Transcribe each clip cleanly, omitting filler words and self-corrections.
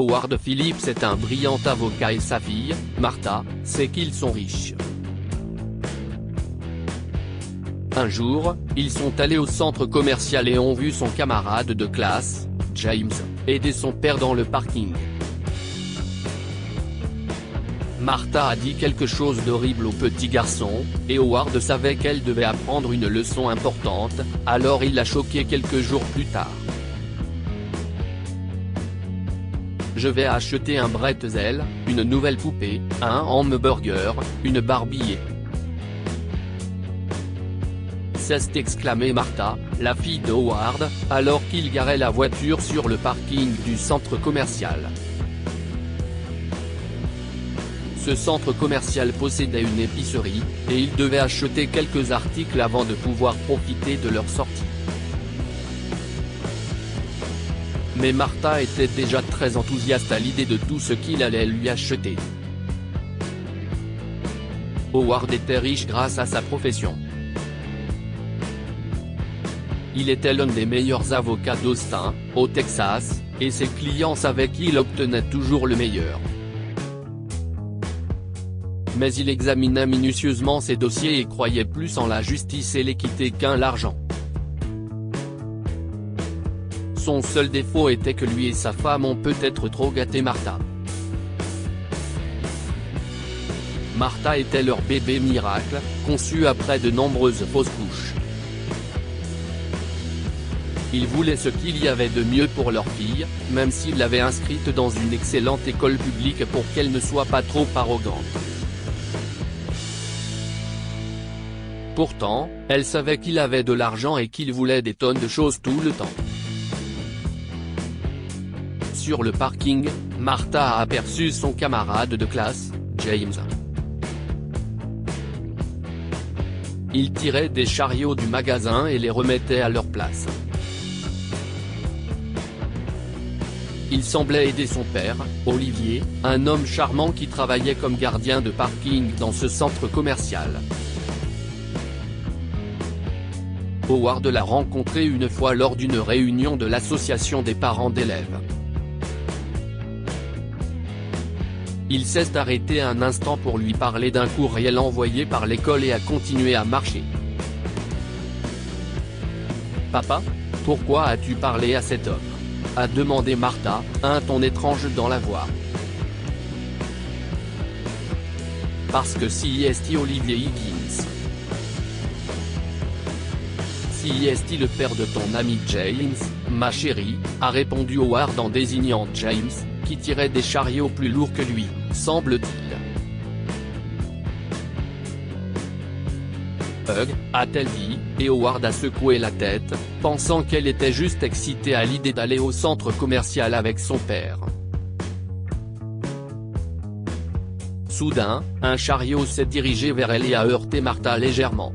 Howard Phillips est un brillant avocat et sa fille, Martha, sait qu'ils sont riches. Un jour, ils sont allés au centre commercial et ont vu son camarade de classe, James, aider son père dans le parking. Martha a dit quelque chose d'horrible au petit garçon, et Howard savait qu'elle devait apprendre une leçon importante, alors il l'a choqué quelques jours plus tard. Je vais acheter un bretzel, une nouvelle poupée, un hamburger, une Barbie. S'est exclamé Martha, la fille de Howard, alors qu'il garait la voiture sur le parking du centre commercial. Ce centre commercial possédait une épicerie, et ils devaient acheter quelques articles avant de pouvoir profiter de leur sortie. Mais Martha était déjà très enthousiaste à l'idée de tout ce qu'il allait lui acheter. Howard était riche grâce à sa profession. Il était l'un des meilleurs avocats d'Austin, au Texas, et ses clients savaient qu'il obtenait toujours le meilleur. Mais il examinait minutieusement ses dossiers et croyait plus en la justice et l'équité qu'en l'argent. Son seul défaut était que lui et sa femme ont peut-être trop gâté Martha. Martha était leur bébé miracle, conçu après de nombreuses fausses couches. Ils voulaient ce qu'il y avait de mieux pour leur fille, même s'ils l'avaient inscrite dans une excellente école publique pour qu'elle ne soit pas trop arrogante. Pourtant, elle savait qu'il avait de l'argent et qu'il voulait des tonnes de choses tout le temps. Sur le parking, Martha a aperçu son camarade de classe, James. Il tirait des chariots du magasin et les remettait à leur place. Il semblait aider son père, Olivier, un homme charmant qui travaillait comme gardien de parking dans ce centre commercial. Howard l'a rencontré une fois lors d'une réunion de l'association des parents d'élèves. Il s'est arrêté un instant pour lui parler d'un courriel envoyé par l'école et a continué à marcher. « Papa, pourquoi as-tu parlé à cet homme ?» a demandé Martha, un ton étrange dans la voix. « Parce que c'est Olivier Higgins. C'est le père de ton ami James, ma chérie, » a répondu Howard en désignant James, qui tirait des chariots plus lourds que lui, semble-t-il. A-t-elle dit, et Howard a secoué la tête, pensant qu'elle était juste excitée à l'idée d'aller au centre commercial avec son père. Soudain, un chariot s'est dirigé vers elle et a heurté Martha légèrement.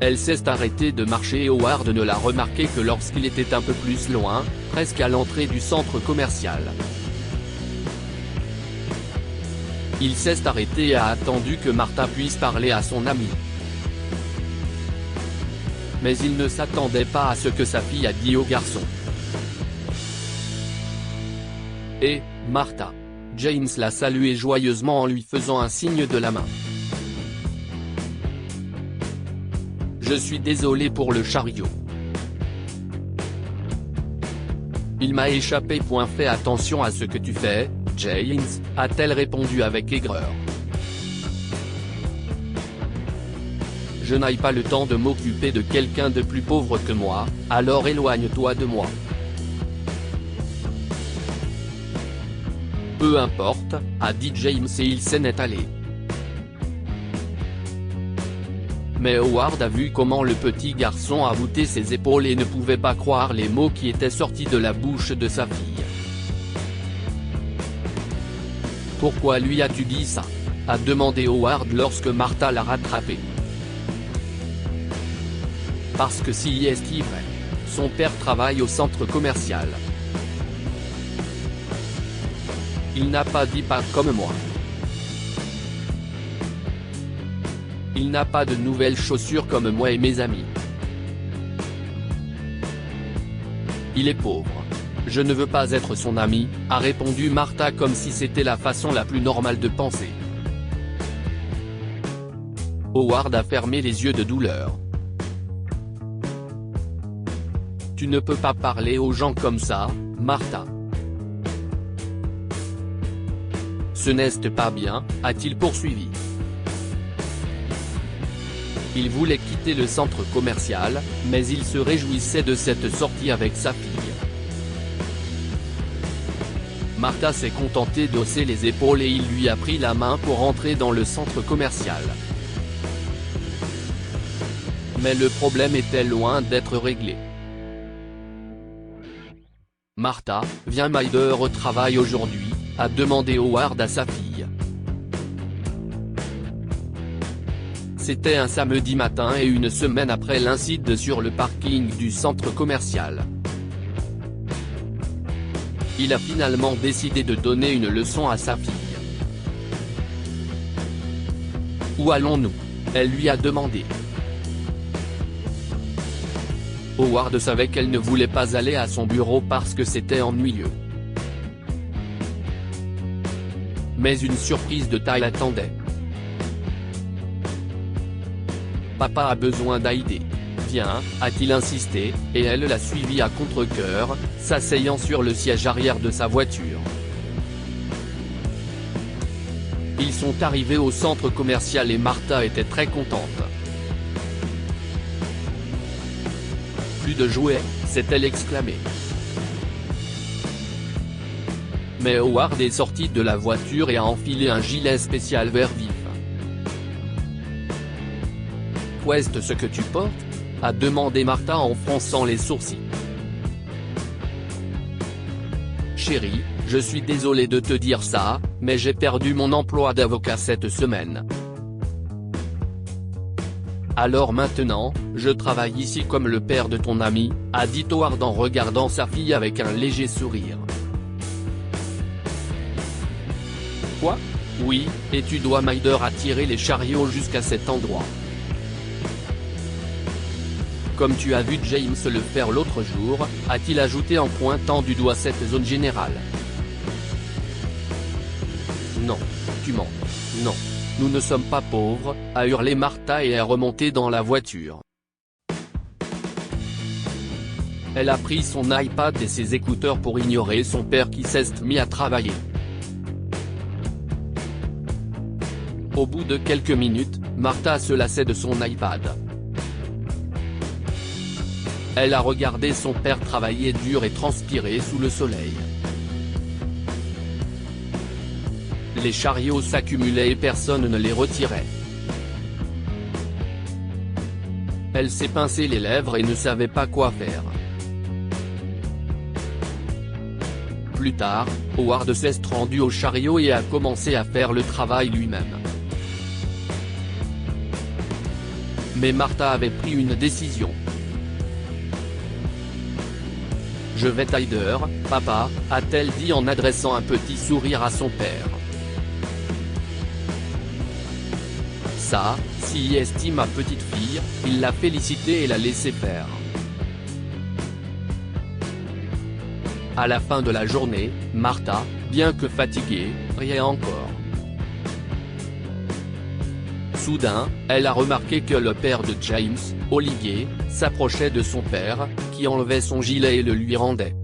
Elle s'est arrêtée de marcher et Howard ne l'a remarqué que lorsqu'il était un peu plus loin, presque à l'entrée du centre commercial. Il s'est arrêté et a attendu que Martha puisse parler à son ami. Mais il ne s'attendait pas à ce que sa fille a dit au garçon. « Et, Martha ?» James l'a salué joyeusement en lui faisant un signe de la main. « Je suis désolé pour le chariot. Il m'a échappé. Fais attention à ce que tu fais, James, » a-t-elle répondu avec aigreur. « Je n'ai pas le temps de m'occuper de quelqu'un de plus pauvre que moi, alors éloigne-toi de moi. » Peu importe, a dit James et il s'en est allé. Mais Howard a vu comment le petit garçon a voûté ses épaules et ne pouvait pas croire les mots qui étaient sortis de la bouche de sa fille. « Pourquoi lui as-tu dit ça ?» a demandé Howard lorsque Martha l'a rattrapé. « Parce que si est vrai. Son père travaille au centre commercial. Il n'a pas dit pas comme moi. Il n'a pas de nouvelles chaussures comme moi et mes amis. Il est pauvre. Je ne veux pas être son amie, a répondu Martha comme si c'était la façon la plus normale de penser. Howard a fermé les yeux de douleur. Tu ne peux pas parler aux gens comme ça, Martha. Ce n'est pas bien, a-t-il poursuivi. Il voulait quitter le centre commercial, mais il se réjouissait de cette sortie avec sa fille. Martha s'est contentée d'hausser les épaules et il lui a pris la main pour entrer dans le centre commercial. Mais le problème était loin d'être réglé. Martha, viens m'aider au travail aujourd'hui, a demandé Howard à sa fille. C'était un samedi matin et une semaine après l'incident sur le parking du centre commercial. Il a finalement décidé de donner une leçon à sa fille. Où allons-nous ? Elle lui a demandé. Howard savait qu'elle ne voulait pas aller à son bureau parce que c'était ennuyeux. Mais une surprise de taille l'attendait. Papa a besoin d'aider. Viens, a-t-il insisté, et elle l'a suivi à contre-cœur, s'asseyant sur le siège arrière de sa voiture. Ils sont arrivés au centre commercial et Martha était très contente. Plus de jouets, s'est-elle exclamée. Mais Howard est sorti de la voiture et a enfilé un gilet spécial vert vif. Qu'est-ce ce que tu portes ? A demandé Martha en fronçant les sourcils. Chérie, je suis désolé de te dire ça, mais j'ai perdu mon emploi d'avocat cette semaine. Alors maintenant, je travaille ici comme le père de ton ami, a dit Howard en regardant sa fille avec un léger sourire. Quoi ? Oui, et tu dois m'aider à tirer les chariots jusqu'à cet endroit. Comme tu as vu James le faire l'autre jour, a-t-il ajouté en pointant du doigt cette zone générale. Non, tu mens. Non. Nous ne sommes pas pauvres, a hurlé Martha et est remontée dans la voiture. Elle a pris son iPad et ses écouteurs pour ignorer son père qui s'est mis à travailler. Au bout de quelques minutes, Martha se lassait de son iPad. Elle a regardé son père travailler dur et transpirer sous le soleil. Les chariots s'accumulaient et personne ne les retirait. Elle s'est pincé les lèvres et ne savait pas quoi faire. Plus tard, Howard s'est rendu au chariot et a commencé à faire le travail lui-même. Mais Martha avait pris une décision. Je vais t'aider, papa, a-t-elle dit en adressant un petit sourire à son père. Ça, s'y estime ma petite fille, il l'a félicitée et l'a laissée faire. À la fin de la journée, Martha, bien que fatiguée, riait encore. Soudain, elle a remarqué que le père de James, Olivier, s'approchait de son père, qui enlevait son gilet et le lui rendait.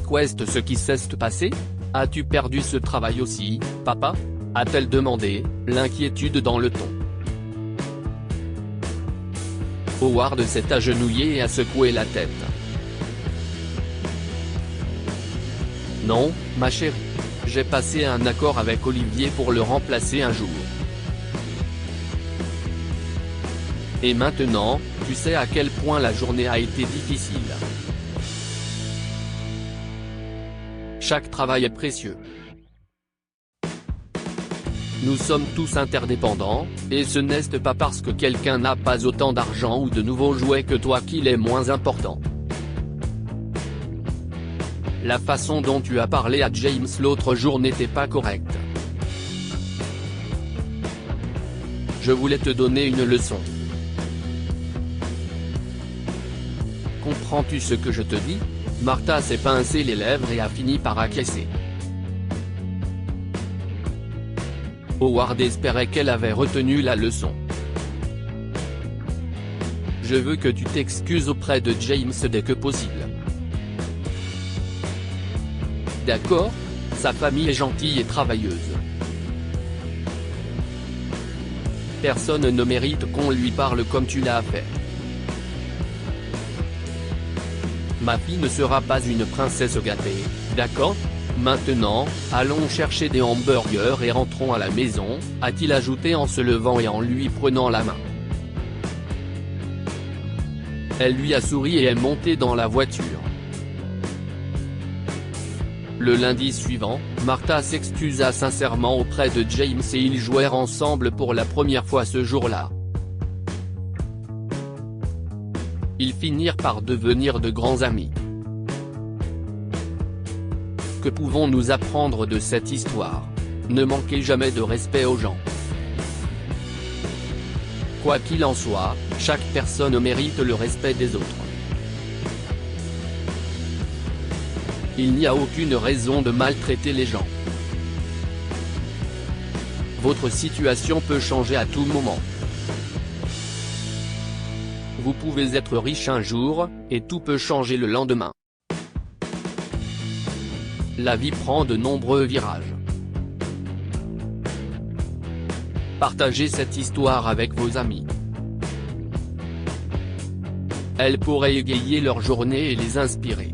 Qu'est-ce ce qui s'est passé ? As-tu perdu ce travail aussi, papa ? A-t-elle demandé, l'inquiétude dans le ton. Howard s'est agenouillé et a secoué la tête. Non, ma chérie. J'ai passé un accord avec Olivier pour le remplacer un jour. Et maintenant, tu sais à quel point la journée a été difficile. Chaque travail est précieux. Nous sommes tous interdépendants, et ce n'est pas parce que quelqu'un n'a pas autant d'argent ou de nouveaux jouets que toi qu'il est moins important. La façon dont tu as parlé à James l'autre jour n'était pas correcte. Je voulais te donner une leçon. Comprends Comprends-tu ce que je te dis ? Martha s'est pincé les lèvres et a fini par acquiescer. Howard espérait qu'elle avait retenu la leçon. Je veux que tu t'excuses auprès de James dès que possible. D'accord ? Sa famille est gentille et travailleuse. Personne ne mérite qu'on lui parle comme tu l'as fait. Ma fille ne sera pas une princesse gâtée, d'accord ? Maintenant, allons chercher des hamburgers et rentrons à la maison, a-t-il ajouté en se levant et en lui prenant la main. Elle lui a souri et est montée dans la voiture. Le lundi suivant, Martha s'excusa sincèrement auprès de James et ils jouèrent ensemble pour la première fois ce jour-là. Ils finirent par devenir de grands amis. Que pouvons-nous apprendre de cette histoire ? Ne manquez jamais de respect aux gens. Quoi qu'il en soit, chaque personne mérite le respect des autres. Il n'y a aucune raison de maltraiter les gens. Votre situation peut changer à tout moment. Vous pouvez être riche un jour, et tout peut changer le lendemain. La vie prend de nombreux virages. Partagez cette histoire avec vos amis. Elle pourrait égayer leur journée et les inspirer.